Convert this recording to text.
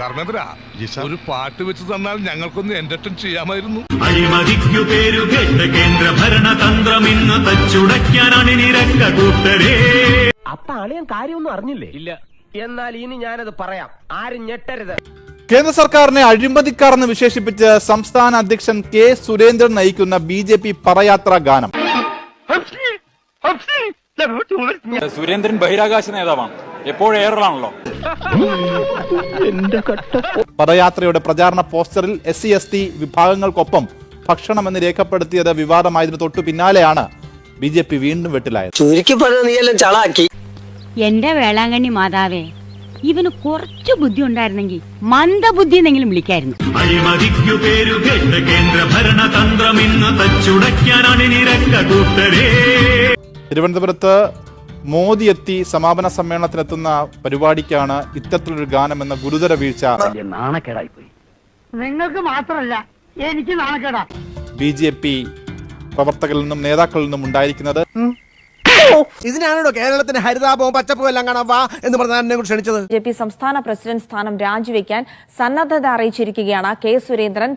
ധർമ്മേന്ദ്ര ഒരു പാട്ട് വെച്ച് തന്നാൽ ഞങ്ങൾക്കൊന്ന് എന്റർടൈൻ ചെയ്യാമായിരുന്നു. അഴിമതിക്കു പേരുകേട്ട കേന്ദ്ര ഭരണതന്ത്രം ഇന്ന് തച്ചുടയ്ക്കാൻ അണിനിരക്ക കൂട്ടരേ. അപ്പൊ അളിയൻ കാര്യമൊന്നും അറിഞ്ഞില്ലേ? ഇല്ല. എന്നാൽ ഇനി ഞാനത് പറയാം, ആരും ഞെട്ടരുത്. കേന്ദ്ര സർക്കാരിനെ അഴിമതിക്കാർ എന്ന് വിശേഷിപ്പിച്ച് സംസ്ഥാന അധ്യക്ഷൻ കെ സുരേന്ദ്രൻ നയിക്കുന്ന BJP പദയാത്രാ ഗാനം. സുരേന്ദ്രൻ ബഹിരാകാശ നേതാവാണ്, എപ്പോഴും എയറിലാണല്ലോ. പദയാത്രയുടെ പ്രചാരണ പോസ്റ്ററിൽ SC/ST വിഭാഗങ്ങൾക്കൊപ്പം ഭക്ഷണമെന്ന് രേഖപ്പെടുത്തിയത് വിവാദമായതിനു തൊട്ടു പിന്നാലെയാണ് BJP വീണ്ടും വെട്ടിലായത്. എന്റെ വേളാങ്കണ്ണി മാതാവേ, ഇവന് കുറച്ചു ബുദ്ധി ഉണ്ടായിരുന്നെങ്കിൽ മന്ദബുദ്ധി എന്നെങ്കിലും വിളിക്കായിരുന്നു. അഴിമതിക്കു പേരുകേട്ട കേന്ദ്ര ഭരണതന്ത്രം ഇന്ന് തച്ചുടയ്ക്കാൻ അണിനിരക്ക കൂട്ടരേ. തിരുവനന്തപുരത്ത് മോദി എത്തി സമാപന സമ്മേളനത്തിനെത്തുന്ന പരിപാടിക്കാണ് ഇത്തരത്തിലൊരു ഗാനം എന്ന ഗുരുതര വീഴ്ച നാണക്കേടായിപ്പോയി. നിങ്ങൾക്ക് മാത്രമല്ല എനിക്ക് നാണക്കേടാ. BJP പ്രവർത്തകരിൽ നിന്നും നേതാക്കളിൽ നിന്നും ഉണ്ടായിരിക്കുന്നത്. ഇതിനാണോ കേരളത്തിന് ഹരിതാപവും പച്ചപ്പും എല്ലാം കാണാൻ വാ എന്ന് പറഞ്ഞാൽ എന്നെ കൂടി ക്ഷണിച്ചത്? BJP സംസ്ഥാന പ്രസിഡന്റ് സ്ഥാനം രാജിവെക്കാൻ സന്നദ്ധത അറിയിച്ചിരിക്കുകയാണ് കെ സുരേന്ദ്രൻ.